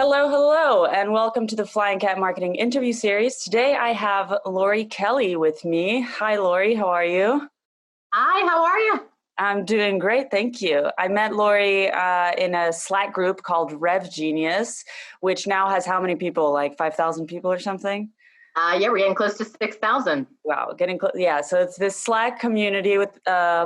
Hello, hello, and welcome to the Flying Cat Marketing Interview Series. Today I have Laurie Kelly with me. Hi, Laurie. How are you? Hi, how are you? I'm doing great, thank you. I met Laurie in a Slack group called RevGenius, which now has how many people, like 5,000 people or something? Yeah, we're getting close to 6,000. Wow, getting close. Yeah, so it's this Slack community with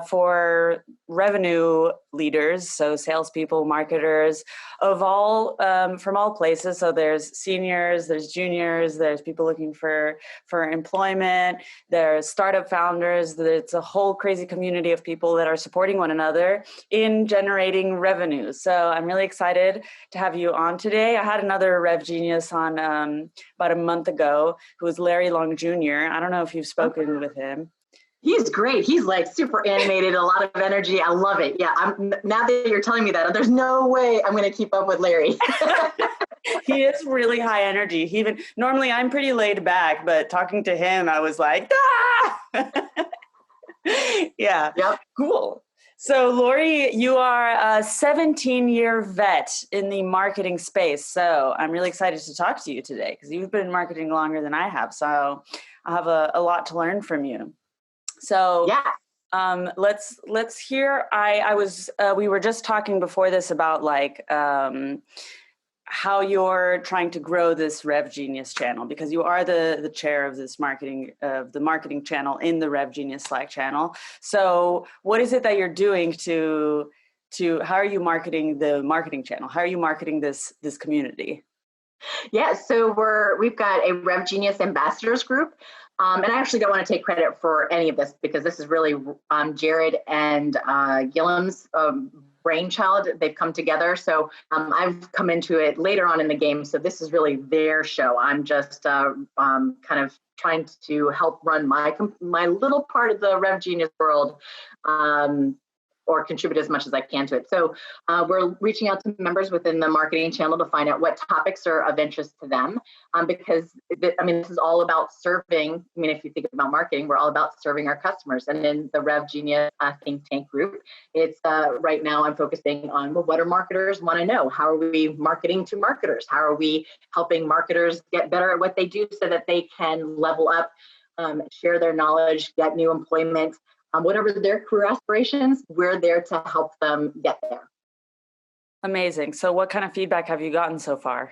for revenue leaders, so salespeople, marketers of all from all places. So there's seniors, there's juniors, there's people looking for employment, there's startup founders. It's a whole crazy community of people that are supporting one another in generating revenue. So I'm really excited to have you on today. I had another RevGenius on about a month ago, who was Larry Long Jr. I don't know if you've spoken with him. He's great. He's like super animated, a lot of energy. I love it. Yeah, now that you're telling me that, there's no way I'm going to keep up with Larry. He is really high energy. Normally I'm pretty laid back, but talking to him, I was like, ah! Yeah, Yep. Cool. So Laurie, you are a 17-year vet in the marketing space. So I'm really excited to talk to you today because you've been in marketing longer than I have. So I have a lot to learn from you. So yeah. Let's hear. We were just talking before this about how you're trying to grow this RevGenius channel, because you are the chair of this the marketing channel in the RevGenius Slack channel. So what is it that you're doing to how are you marketing the marketing channel? How are you marketing this community? Yeah, so we've got a RevGenius ambassadors group. And I actually don't want to take credit for any of this because this is really Jared and Gilliam's brainchild. They've come together. So I've come into it later on in the game. So this is really their show. I'm just kind of trying to help run my little part of the RevGenius world, or contribute as much as I can to it. So we're reaching out to members within the marketing channel to find out what topics are of interest to them, because this is all about serving. If you think about marketing, we're all about serving our customers. And in the RevGenius think tank group, it's right now I'm focusing on, well, what do marketers want to know? How are we marketing to marketers? How are we helping marketers get better at what they do so that they can level up, share their knowledge, get new employment? Whatever their career aspirations, we're there to help them get there. Amazing. So what kind of feedback have you gotten so far?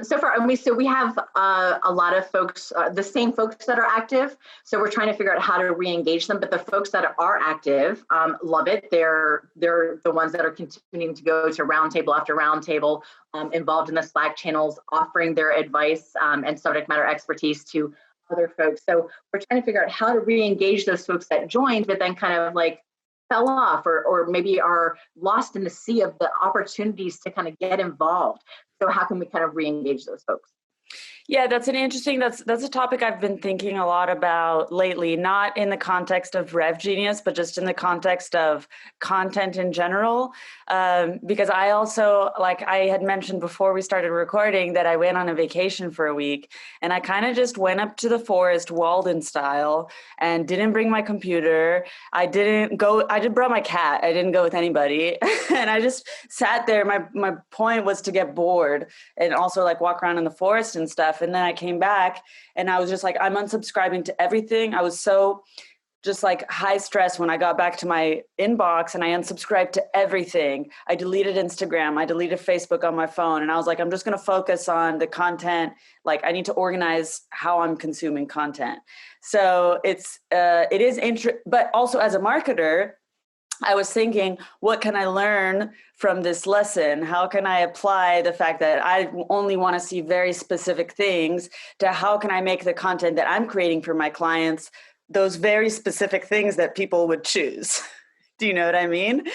So far, we have a lot of folks, the same folks that are active. So we're trying to figure out how to re-engage them. But the folks that are active love it. They're the ones that are continuing to go to roundtable after roundtable, involved in the Slack channels, offering their advice and subject matter expertise to other folks. So we're trying to figure out how to re-engage those folks that joined, but then kind of like fell off or maybe are lost in the sea of the opportunities to kind of get involved. So how can we kind of re-engage those folks? Yeah, that's a topic I've been thinking a lot about lately, not in the context of RevGenius, but just in the context of content in general. Because I also, like I had mentioned before we started recording, that I went on a vacation for a week and I kind of just went up to the forest, Walden style, and didn't bring my computer. I just brought my cat. I didn't go with anybody. And I just sat there. My point was to get bored and also like walk around in the forest and stuff. And then I came back and I was just like, I'm unsubscribing to everything. I was so just like high stress when I got back to my inbox and I unsubscribed to everything. I deleted Instagram. I deleted Facebook on my phone. And I was like, I'm just going to focus on the content. Like I need to organize how I'm consuming content. So it is interesting, but also as a marketer, I was thinking, what can I learn from this lesson? How can I apply the fact that I only want to see very specific things to how can I make the content that I'm creating for my clients those very specific things that people would choose? Do you know what I mean?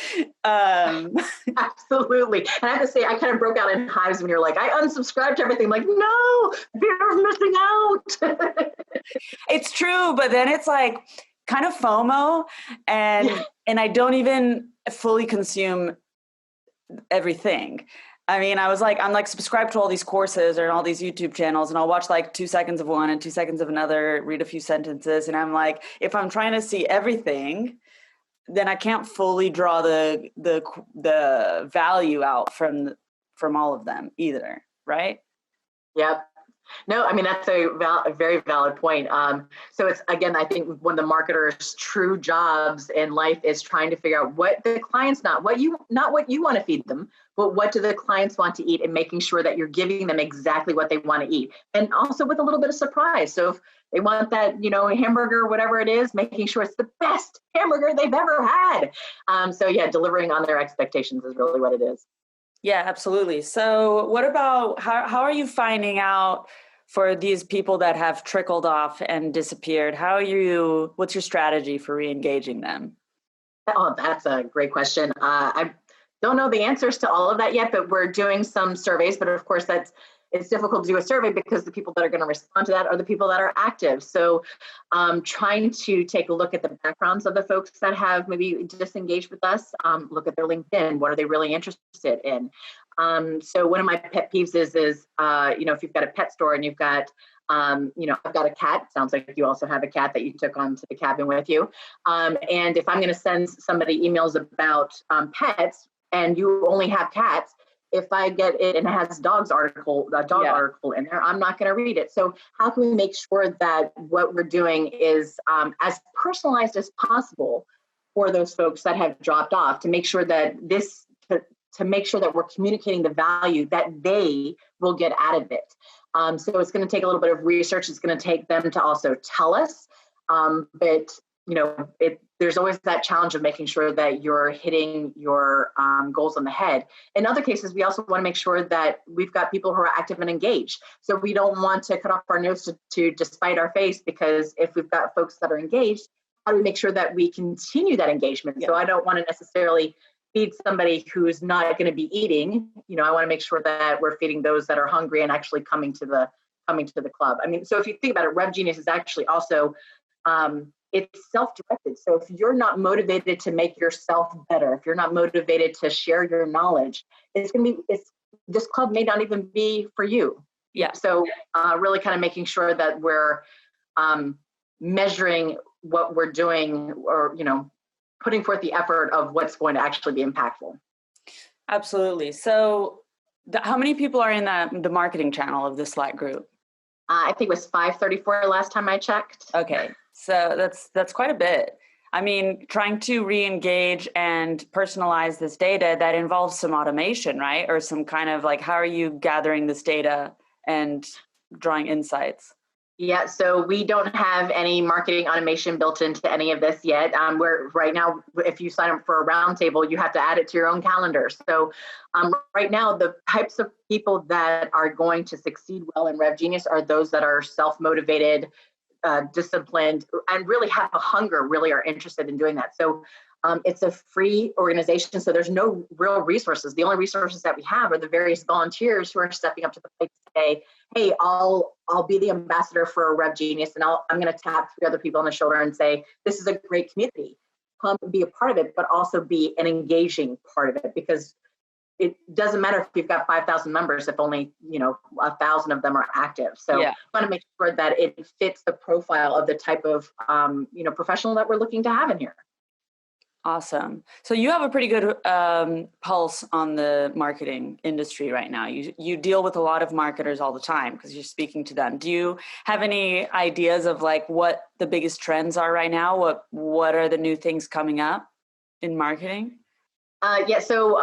Absolutely. And I have to say, I kind of broke out in hives when you're like, I unsubscribed to everything. I'm like, no, you're missing out. It's true, but then it's like kind of FOMO, and I don't even fully consume everything. I mean, I'm like subscribed to all these courses or all these YouTube channels, and I'll watch like 2 seconds of one and 2 seconds of another, read a few sentences. And I'm like, if I'm trying to see everything, then I can't fully draw the value out from from all of them either, right? Yep. No, I mean, that's a very valid point. So it's, again, I think one of the marketers' true jobs in life is trying to figure out what the clients, not what you want to feed them, but what do the clients want to eat, and making sure that you're giving them exactly what they want to eat. And also with a little bit of surprise. So if they want that, hamburger, whatever it is, making sure it's the best hamburger they've ever had. So yeah, delivering on their expectations is really what it is. Yeah, absolutely. So what about how are you finding out for these people that have trickled off and disappeared? What's your strategy for re-engaging them? Oh, that's a great question. I don't know the answers to all of that yet, but we're doing some surveys. But of course, it's difficult to do a survey because the people that are going to respond to that are the people that are active. So trying to take a look at the backgrounds of the folks that have maybe disengaged with us, look at their LinkedIn. What are they really interested in? So one of my pet peeves is if you've got a pet store and you've got, I've got a cat. Sounds like you also have a cat that you took onto the cabin with you. And if I'm going to send somebody emails about pets and you only have cats, if I get it and it has a dog article in there, I'm not going to read it. So how can we make sure that what we're doing is as personalized as possible for those folks that have dropped off, to make sure that to make sure that we're communicating the value that they will get out of it. So it's going to take a little bit of research. It's going to take them to also tell us, but there's always that challenge of making sure that you're hitting your goals on the head. In other cases, we also want to make sure that we've got people who are active and engaged. So we don't want to cut off our nose to despite our face, because if we've got folks that are engaged, how do we make sure that we continue that engagement? Yeah. So I don't want to necessarily feed somebody who's not going to be eating. I want to make sure that we're feeding those that are hungry and actually coming to the club. I mean, so if you think about it, RevGenius is actually also it's self-directed. So if you're not motivated to make yourself better, if you're not motivated to share your knowledge, this club may not even be for you. Yeah. So really kind of making sure that we're measuring what we're doing, or putting forth the effort of what's going to actually be impactful. Absolutely. So how many people are in the marketing channel of the Slack group? I think it was 534 last time I checked. Okay. So that's quite a bit. I mean, trying to re-engage and personalize this data, that involves some automation, right? Or some kind of how are you gathering this data and drawing insights? Yeah, so we don't have any marketing automation built into any of this yet. We're right now, if you sign up for a roundtable, you have to add it to your own calendar. So right now, the types of people that are going to succeed well in RevGenius are those that are self-motivated, disciplined, and really have a hunger, really are interested in doing that. So it's a free organization, so there's no real resources. The only resources that we have are the various volunteers who are stepping up to the plate to say, hey, I'll be the ambassador for RevGenius, and I'm going to tap 3 other people on the shoulder and say, this is a great community. Come be a part of it, but also be an engaging part of it, because it doesn't matter if you've got 5,000 members if only 1,000 of them are active. So I want to make sure that it fits the profile of the type of professional that we're looking to have in here. Awesome. So you have a pretty good pulse on the marketing industry right now. You deal with a lot of marketers all the time because you're speaking to them. Do you have any ideas of what the biggest trends are right now? What are the new things coming up in marketing? So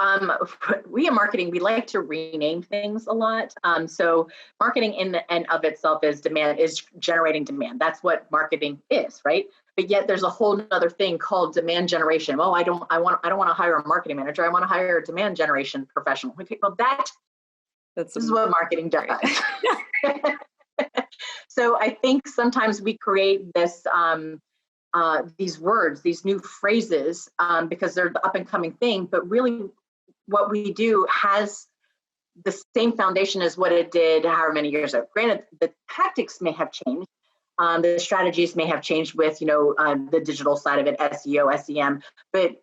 we in marketing, we like to rename things a lot. So marketing in and of itself is generating demand. That's what marketing is, right? But yet there's a whole other thing called demand generation. Well, I don't want to hire a marketing manager. I want to hire a demand generation professional. Okay, well, this is what marketing does. So I think sometimes we create these words, these new phrases, because they're the up and coming thing, but really what we do has the same foundation as what it did however many years ago. Granted, the tactics may have changed. The strategies may have changed with, the digital side of it, SEO, SEM, but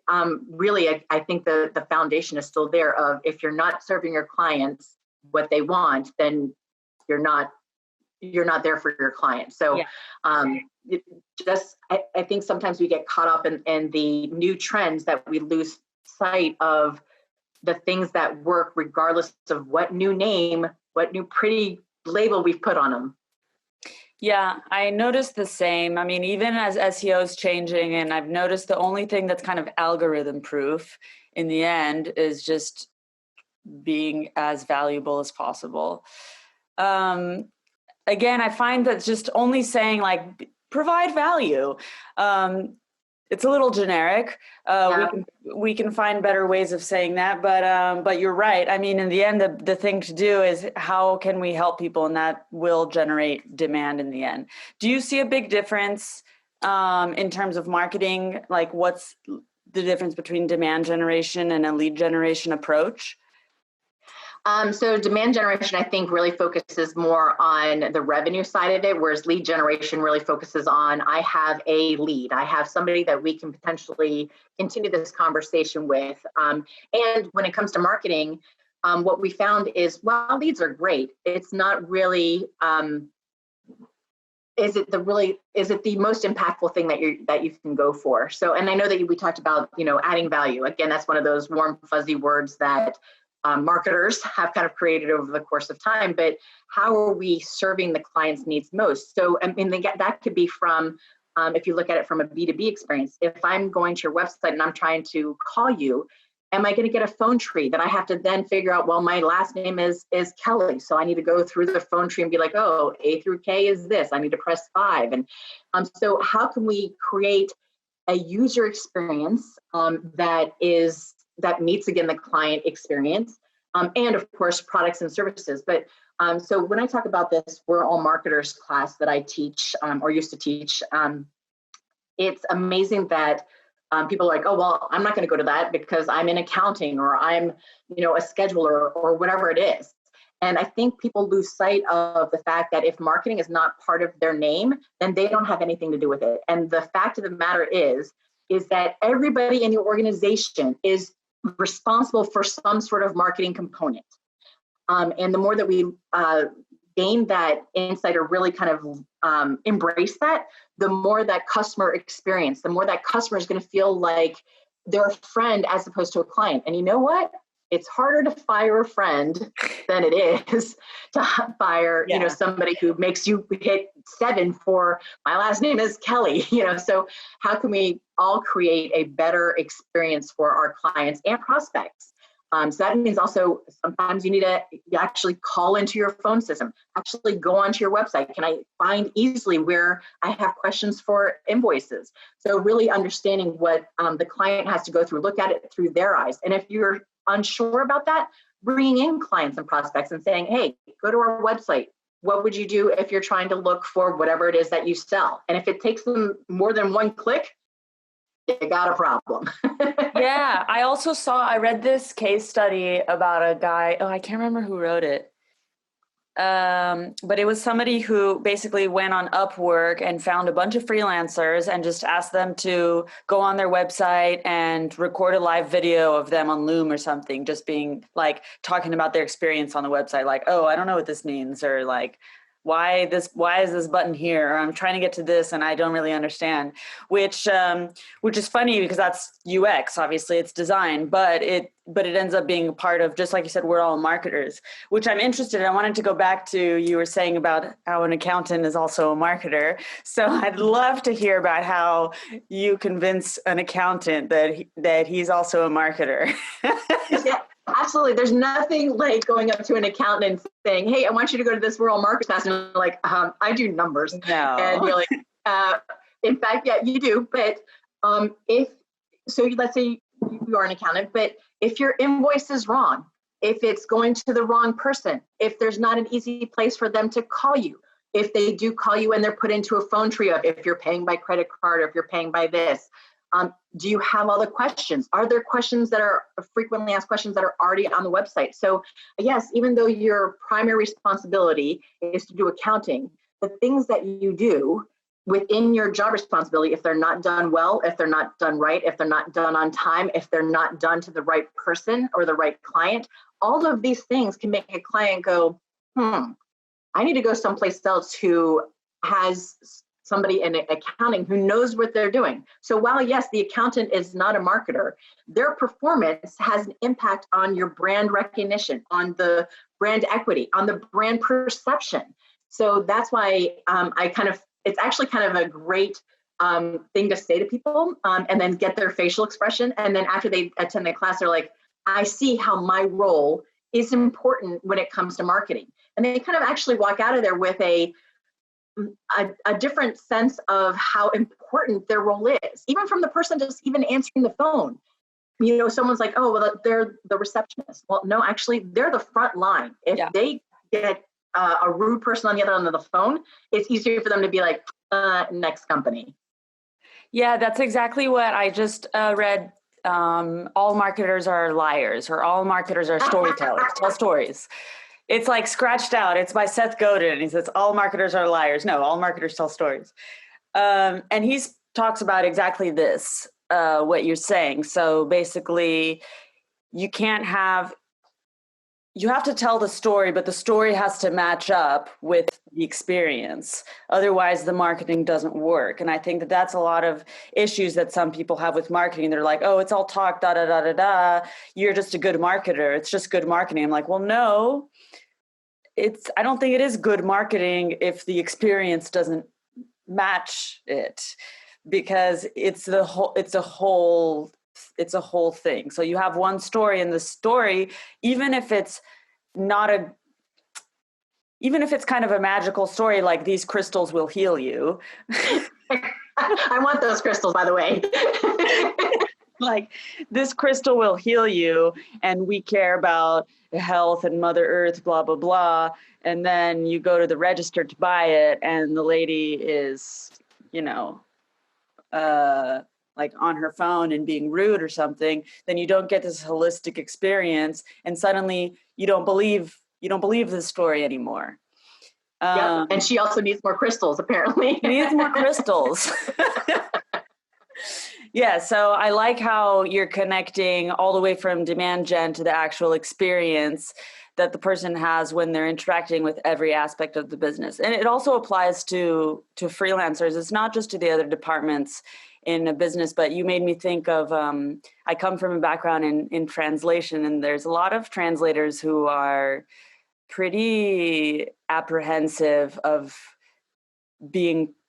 really, I think the foundation is still there of, if you're not serving your clients what they want, then you're not there for your clients. So I think sometimes we get caught up in the new trends that we lose sight of the things that work regardless of what new name, what new pretty label we've put on them. Yeah, I noticed the same. I mean, even as SEO is changing, and I've noticed the only thing that's kind of algorithm proof in the end is just being as valuable as possible. Again, I find that just only saying like provide value. It's a little generic. We can find better ways of saying that, but you're right. I mean, in the end, the thing to do is how can we help people, and that will generate demand in the end. Do you see a big difference in terms of marketing? Like, what's the difference between demand generation and a lead generation approach? So demand generation, I think, really focuses more on the revenue side of it, whereas lead generation really focuses on, I have a lead. I have somebody that we can potentially continue this conversation with. And when it comes to marketing, what we found is, while leads are great, it's not really, is it the most impactful thing that you can go for? So, and I know that we talked about, adding value. Again, that's one of those warm, fuzzy words that marketers have kind of created over the course of time, but how are we serving the client's needs most? So, I mean, that could be from, if you look at it from a B2B experience, if I'm going to your website and I'm trying to call you, am I going to get a phone tree that I have to then figure out, well, my last name is Kelly. So I need to go through the phone tree and be like, oh, A through K is this, I need to press 5. And so how can we create a user experience that meets, again, the client experience, and of course, products and services. But so when I talk about this We're All Marketers class that I teach, or used to teach, it's amazing that people are like, oh, well, I'm not going to go to that because I'm in accounting, or I'm, a scheduler, or whatever it is. And I think people lose sight of the fact that if marketing is not part of their name, then they don't have anything to do with it. And the fact of the matter is that everybody in the organization is responsible for some sort of marketing component. And the more that we gain that insight, or really kind of embrace that, the more that customer experience, the more that customer is going to feel like they're a friend as opposed to a client. And you know what? It's harder to fire a friend than it is to fire, somebody who makes you hit 7 for my last name is Kelly, so how can we all create a better experience for our clients and prospects? So that means also sometimes you need to actually call into your phone system, actually go onto your website. Can I find easily where I have questions for invoices? So really understanding what the client has to go through, look at it through their eyes. And if you're unsure about that, bringing in clients and prospects and saying, hey, go to our website. What would you do if you're trying to look for whatever it is that you sell? And if it takes them more than one click, you got a problem. Yeah, I read this case study about a guy. Oh, I can't remember who wrote it. But it was somebody who basically went on Upwork and found a bunch of freelancers and just asked them to go on their website and record a live video of them on Loom or something, just being like talking about their experience on the website. Like, oh, I don't know what this means, or like, why is this button here? Or I'm trying to get to this and I don't really understand, which is funny because that's UX, obviously it's design, but it ends up being a part of, just like you said, we're all marketers, which I'm interested in. I wanted to go back to, you were saying about how an accountant is also a marketer. So I'd love to hear about how you convince an accountant that he's also a marketer. Yeah. Absolutely. There's nothing like going up to an accountant and saying, hey, I want you to go to this We're All Marketers class. And you're like, I do numbers. No. And you're like, in fact, yeah, you do. But let's say you are an accountant, but if your invoice is wrong, if it's going to the wrong person, if there's not an easy place for them to call you, if they do call you and they're put into a phone tree of if you're paying by credit card or if you're paying by this, do you have all the questions? Are there questions that are frequently asked questions that are already on the website? So yes, even though your primary responsibility is to do accounting, the things that you do within your job responsibility, if they're not done well, if they're not done right, if they're not done on time, if they're not done to the right person or the right client, all of these things can make a client go, I need to go someplace else who has somebody in accounting who knows what they're doing. So while yes, the accountant is not a marketer, their performance has an impact on your brand recognition, on the brand equity, on the brand perception. So that's why it's actually kind of a great thing to say to people, and then get their facial expression. And then after they attend the class, they're like, I see how my role is important when it comes to marketing. And they kind of actually walk out of there with a different sense of how important their role is, even from the person just even answering the phone. You know, someone's like, oh, well, they're the receptionist. Well, no, actually, they're the front line. If they get a rude person on the other end of the phone, it's easier for them to be like, next company. Yeah, that's exactly what I just read. All marketers are liars, or all marketers are storytellers, tell stories. It's like scratched out. It's by Seth Godin. He says, all marketers are liars. No, all marketers tell stories. And he talks about exactly this, what you're saying. So basically, you have to tell the story, but the story has to match up with the experience. Otherwise, the marketing doesn't work. And I think that that's a lot of issues that some people have with marketing. They're like, oh, it's all talk, da, da, da, da, da. You're just a good marketer. It's just good marketing. I'm like, well, no, I don't think it is good marketing if the experience doesn't match it, because it's a whole thing. So you have one story, and the story, even if it's kind of a magical story, like these crystals will heal you. I want those crystals, by the way. Like, this crystal will heal you, and we care about health and Mother Earth, blah, blah, blah. And then you go to the register to buy it, and the lady is, like on her phone and being rude or something. Then you don't get this holistic experience, and suddenly you don't believe this story anymore. Yep. And she also needs more crystals, apparently. Needs more crystals. Yeah, so I like how you're connecting all the way from demand gen to the actual experience that the person has when they're interacting with every aspect of the business. And it also applies to freelancers. It's not just to the other departments in a business, but you made me think of, I come from a background in translation, and there's a lot of translators who are pretty apprehensive of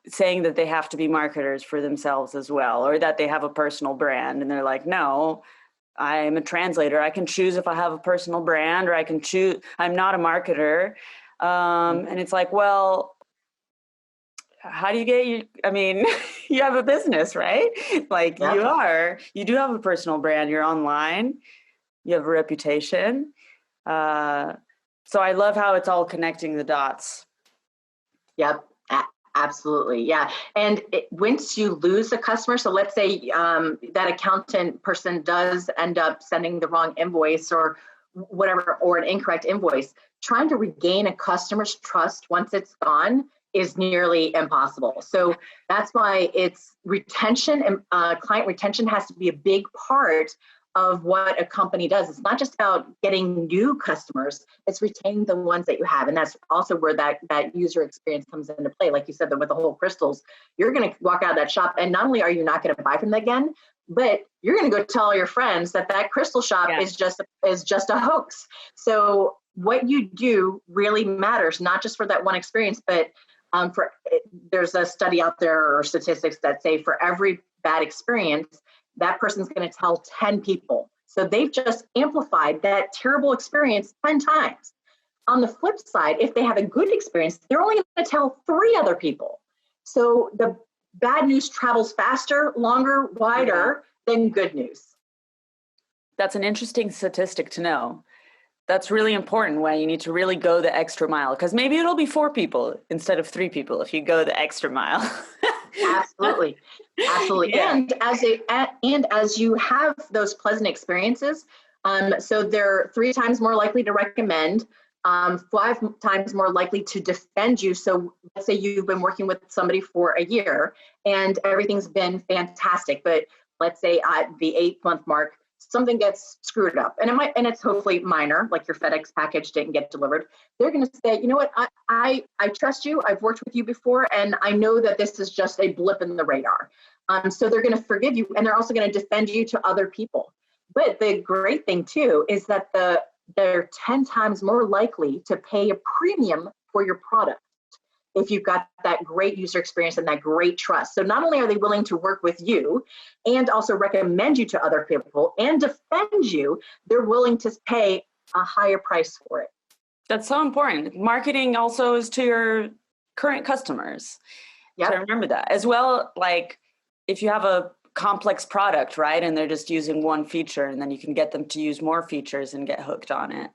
saying that they have to be marketers for themselves as well, or that they have a personal brand. And they're like, no, I'm a translator. I can choose if I have a personal brand, or I can choose, I'm not a marketer. And it's like, well, how do you you have a business, right? Like, yeah. You do have a personal brand. You're online, you have a reputation. So I love how it's all connecting the dots. Yep. Absolutely. Yeah. And once you lose a customer, so let's say that accountant person does end up sending the wrong invoice or whatever, or an incorrect invoice, trying to regain a customer's trust once it's gone is nearly impossible. So that's why it's retention, and client retention has to be a big part of what a company does. It's not just about getting new customers, it's retaining the ones that you have. And that's also where that user experience comes into play. Like you said, with the whole crystals, you're going to walk out of that shop, and not only are you not going to buy from them again, but you're going to go tell all your friends that crystal shop is just a hoax. So what you do really matters, not just for that one experience, but there's a study out there, or statistics that say for every bad experience, that person's going to tell 10 people. So they've just amplified that terrible experience 10 times. On the flip side, if they have a good experience, they're only going to tell 3 other people. So the bad news travels faster, longer, wider than good news. That's an interesting statistic to know. That's really important, why you need to really go the extra mile, because maybe it'll be 4 people instead of 3 people if you go the extra mile. Absolutely. Yeah. And as you have those pleasant experiences, so they're 3 times more likely to recommend, 5 times more likely to defend you. So let's say you've been working with somebody for a year and everything's been fantastic, but let's say at the 8th month mark, something gets screwed up, and it's hopefully minor, like your FedEx package didn't get delivered, they're going to say, you know what, I trust you. I've worked with you before, and I know that this is just a blip in the radar. So they're going to forgive you, and they're also going to defend you to other people. But the great thing too is that they're 10 times more likely to pay a premium for your product if you've got that great user experience and that great trust. So not only are they willing to work with you and also recommend you to other people and defend you, they're willing to pay a higher price for it. That's so important. Marketing also is to your current customers. Yep. So remember that as well. Like if you have a complex product, right, and they're just using one feature, and then you can get them to use more features and get hooked on it.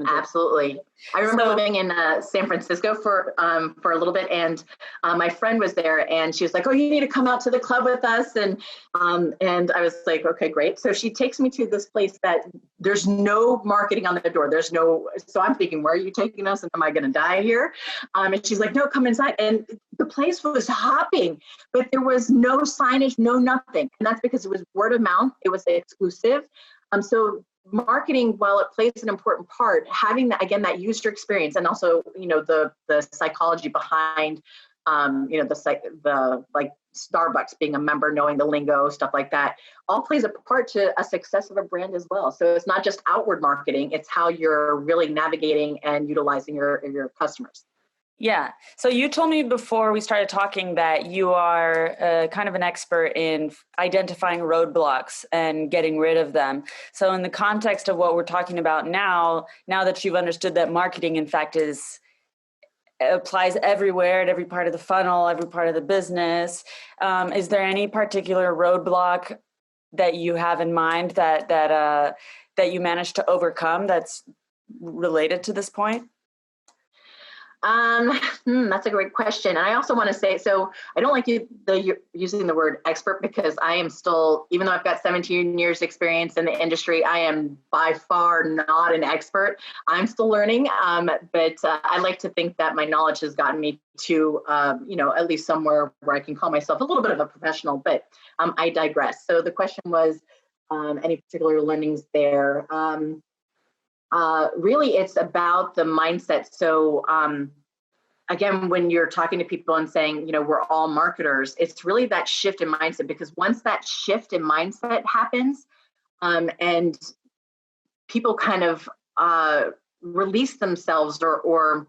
Absolutely. I remember living in San Francisco for a little bit, and my friend was there, and she was like, "Oh, you need to come out to the club with us." And I was like, "Okay, great." So she takes me to this place that there's no marketing on the door. There's no. So I'm thinking, where are you taking us? And am I going to die here? And she's like, "No, come inside." And the place was hopping, but there was no signage, no nothing, and that's because it was word of mouth. It was exclusive. So marketing, while it plays an important part, having that, again, that user experience, and also, the psychology behind, the like Starbucks being a member, knowing the lingo, stuff like that, all plays a part to a success of a brand as well. So it's not just outward marketing, it's how you're really navigating and utilizing your customers. Yeah. So you told me before we started talking that you are kind of an expert in identifying roadblocks and getting rid of them. So in the context of what we're talking about now that you've understood that marketing, in fact, applies everywhere, at every part of the funnel, every part of the business, is there any particular roadblock that you have in mind that you managed to overcome that's related to this point? That's a great question. And I also want to say, so I don't like using the word expert, because I am still, even though I've got 17 years experience in the industry, I am by far not an expert. I'm still learning. But I like to think that my knowledge has gotten me to, at least somewhere where I can call myself a little bit of a professional, but I digress. So the question was, any particular learnings there? Really, it's about the mindset. So again, when you're talking to people and saying, we're all marketers, it's really that shift in mindset, because once that shift in mindset happens, and people kind of release themselves or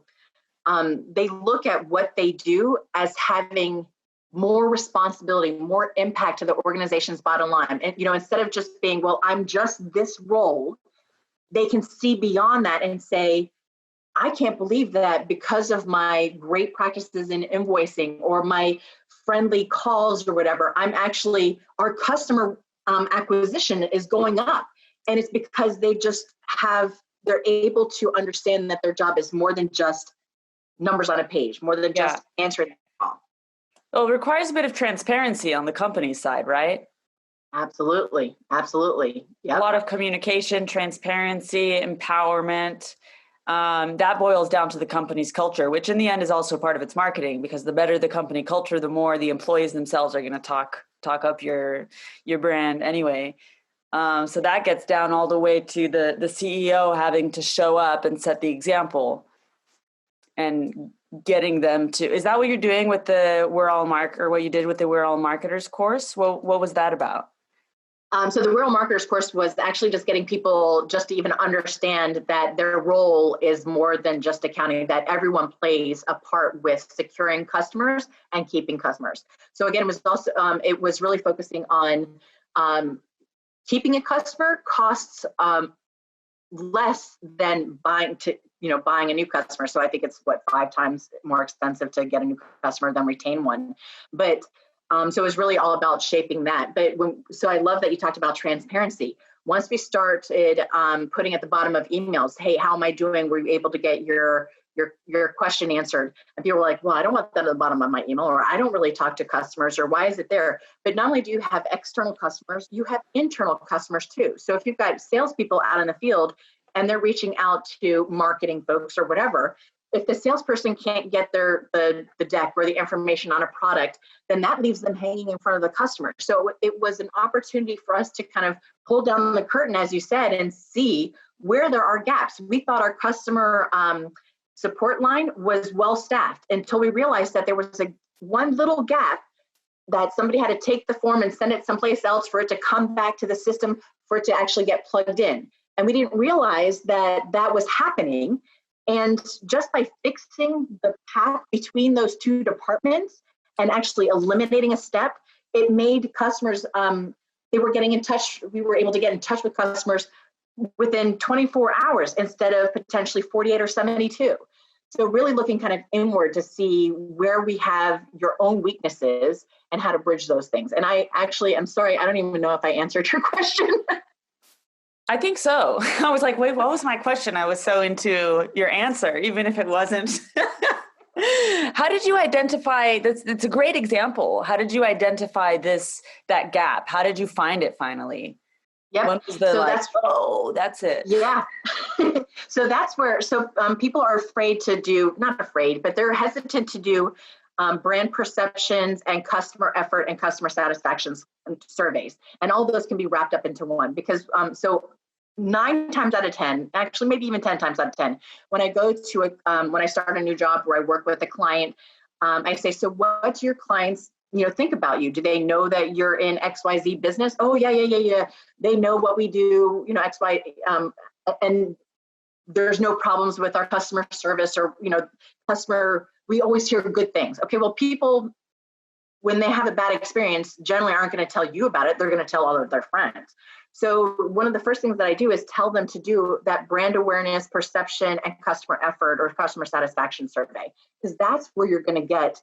they look at what they do as having more responsibility, more impact to the organization's bottom line. And, instead of just being, well, I'm just this role, they can see beyond that and say, I can't believe that because of my great practices in invoicing or my friendly calls or whatever, our customer acquisition is going up. And it's because they're able to understand that their job is more than just numbers on a page, more than just answering the call. Well, it requires a bit of transparency on the company side, right? Absolutely. Absolutely. Yep. A lot of communication, transparency, empowerment. That boils down to the company's culture, which in the end is also part of its marketing, because the better the company culture, the more the employees themselves are going to talk up your brand anyway. So that gets down all the way to the CEO having to show up and set the example and getting them to. Is that what you're doing with the what you did with the We're All Marketers course? What was that about? So the We're All Marketers course was actually just getting people just to even understand that their role is more than just accounting, that everyone plays a part with securing customers and keeping customers. So again, it was really focusing on keeping a customer costs less than buying a new customer. So I think it's 5 times more expensive to get a new customer than retain one. But so it was really all about shaping that. So I love that you talked about transparency. Once we started putting at the bottom of emails, hey, how am I doing? Were you able to get your question answered? And people were like, well, I don't want that at the bottom of my email, or I don't really talk to customers, or why is it there? But not only do you have external customers, you have internal customers too. So if you've got salespeople out in the field and they're reaching out to marketing folks or whatever, if the salesperson can't get the deck or the information on a product, then that leaves them hanging in front of the customer. So it was an opportunity for us to kind of pull down the curtain, as you said, and see where there are gaps. We thought our customer support line was well staffed until we realized that there was one little gap, that somebody had to take the form and send it someplace else for it to come back to the system for it to actually get plugged in. And we didn't realize that that was happening. And just by fixing the path between those two departments and actually eliminating a step, it made customers, they were getting in touch, we were able to get in touch with customers within 24 hours instead of potentially 48 or 72. So really looking kind of inward to see where we have your own weaknesses and how to bridge those things. And I'm sorry, I don't even know if I answered your question. I think so. I was like, wait, what was my question? I was so into your answer, even if it wasn't. How did you identify this? It's a great example. How did you identify that gap? How did you find it finally? Yeah. When was that's it. Yeah. So that's where, people are afraid to do, not afraid, but they're hesitant to do brand perceptions and customer effort and customer satisfaction surveys. And all those can be wrapped up into one because, 9 times out of 10, actually maybe even 10 times out of 10, when I go to when I start a new job where I work with a client, I say, so what do your clients think about you? Do they know that you're in XYZ business? Oh, yeah. They know what we do, XY, and there's no problems with our customer service or, we always hear good things. Okay, well, people, when they have a bad experience, generally aren't going to tell you about it. They're going to tell all of their friends. So one of the first things that I do is tell them to do that brand awareness, perception, and customer effort or customer satisfaction survey, because that's where you're going to get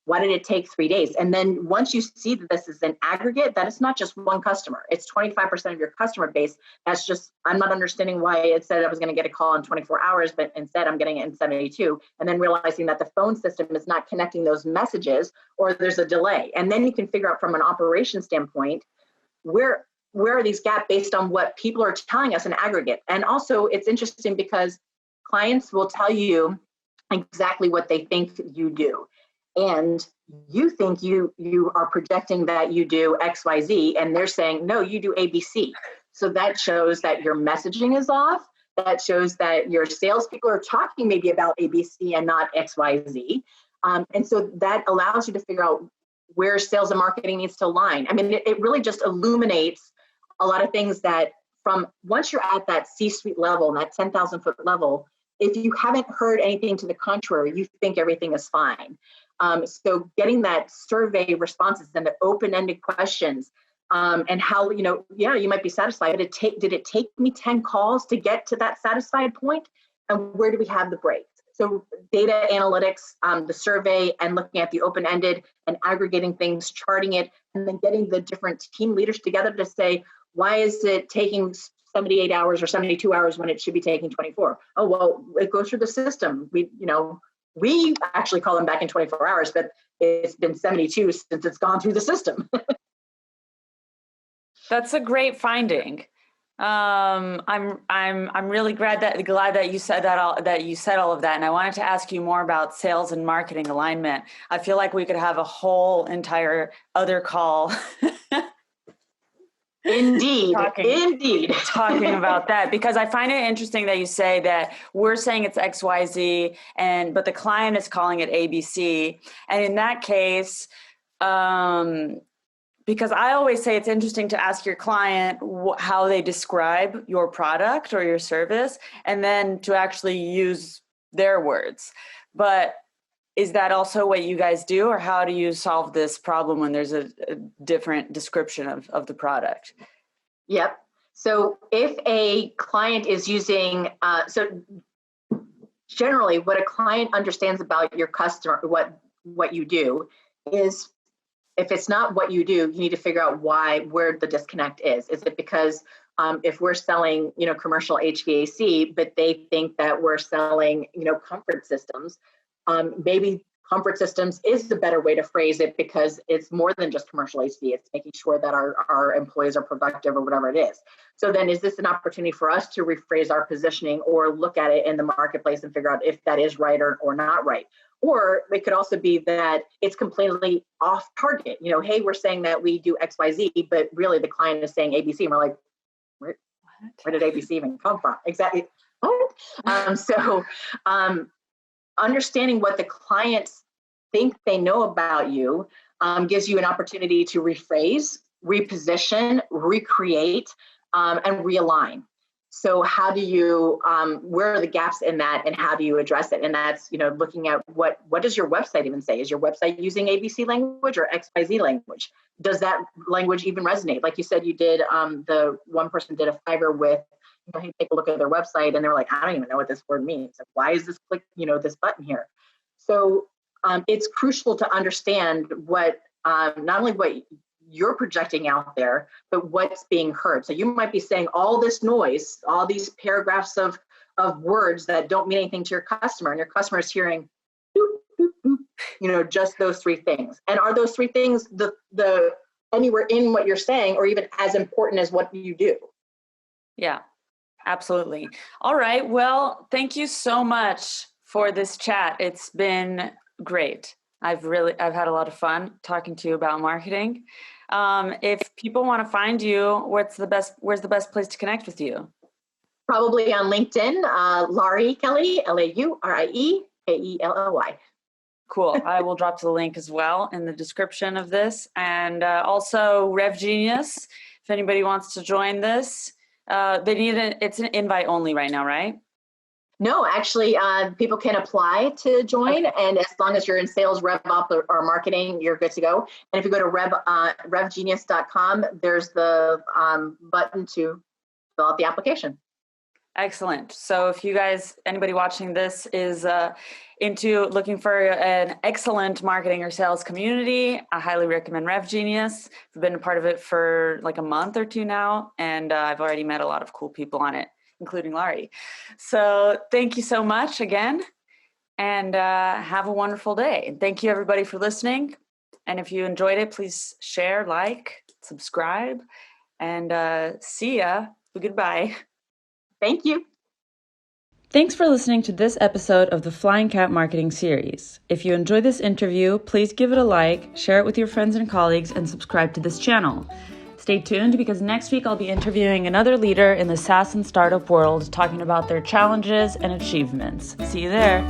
why did it take 3 days? And then once you see that this is an aggregate, that it's not just one customer, it's 25% of your customer base. That's just, I'm not understanding why it said I was going to get a call in 24 hours, but instead I'm getting it in 72. And then realizing that the phone system is not connecting those messages or there's a delay. And then you can figure out from an operation standpoint, where are these gaps based on what people are telling us in aggregate. And also it's interesting because clients will tell you exactly what they think you do. And you think you are projecting that you do XYZ, and they're saying, no, you do ABC. So that shows that your messaging is off. That shows that your salespeople are talking maybe about ABC and not XYZ. And so that allows you to figure out where sales and marketing needs to align. I mean, it really just illuminates a lot of things that from once you're at that C-suite level, and that 10,000 foot level, if you haven't heard anything to the contrary, you think everything is fine. So getting that survey responses and the open-ended questions and how, you might be satisfied. Did it take me 10 calls to get to that satisfied point? And where do we have the breaks? So data analytics, the survey, and looking at the open-ended and aggregating things, charting it, and then getting the different team leaders together to say, why is it taking 78 hours or 72 hours when it should be taking 24? Oh, well, it goes through the system. We actually call them back in 24 hours, but it's been 72 since it's gone through the system. That's a great finding. I'm really glad that you said all of that. And I wanted to ask you more about sales and marketing alignment. I feel like we could have a whole entire other call. Indeed. Talking about that, because I find it interesting that you say that we're saying it's XYZ but the client is calling it ABC. And in that case, because I always say it's interesting to ask your client how they describe your product or your service, and then to actually use their words. But is that also what you guys do, or how do you solve this problem when there's a different description of the product? Yep. So if a client is using, generally what a client understands about your customer, what you do is, if it's not what you do, you need to figure out where the disconnect is. Is it because if we're selling, commercial HVAC, but they think that we're selling, comfort systems, maybe comfort systems is the better way to phrase it, because it's more than just commercial AC. It's making sure that our employees are productive or whatever it is. So then is this an opportunity for us to rephrase our positioning or look at it in the marketplace and figure out if that is right or not right? Or it could also be that it's completely off target. Hey, we're saying that we do XYZ, but really the client is saying ABC. And we're like, where did ABC even come from? Exactly. What? So understanding what the clients think they know about you gives you an opportunity to rephrase, reposition, recreate, and realign. So how do you, where are the gaps in that, and how do you address it? And that's, looking at what does your website even say? Is your website using ABC language or XYZ language? Does that language even resonate? Like you said, you did, the one person did a Fiverr with, hey, take a look at their website, and they were like, I don't even know what this word means. Like, why is this click, this button here? So it's crucial to understand what, not only what you're projecting out there, but what's being heard. So you might be saying all this noise, all these paragraphs of words that don't mean anything to your customer, and your customer is hearing, boop, boop, boop, just those three things. And are those three things the anywhere in what you're saying, or even as important as what you do? Yeah, absolutely. All right. Well, thank you so much for this chat. It's been great. I've had a lot of fun talking to you about marketing. If people want to find you, where's the best place to connect with you? Probably on LinkedIn, Laurie Kelly, LaurieKelly. Cool. I will drop the link as well in the description of this. And also RevGenius, if anybody wants to join this, it's an invite only right now, right? No, actually, people can apply to join, okay. And as long as you're in sales, rev up, or marketing, you're good to go. And if you go to RevGenius.com, there's the button to fill out the application. Excellent. So if you guys, anybody watching this is into looking for an excellent marketing or sales community, I highly recommend RevGenius. I've been a part of it for like a month or two now, and I've already met a lot of cool people on it, including Laurie. So thank you so much again, and have a wonderful day. And thank you everybody for listening. And if you enjoyed it, please share, like, subscribe, and see ya. Goodbye. Thank you. Thanks for listening to this episode of the Flying Cat Marketing Series. If you enjoyed this interview, please give it a like, share it with your friends and colleagues, and subscribe to this channel. Stay tuned, because next week I'll be interviewing another leader in the SaaS and startup world, talking about their challenges and achievements. See you there.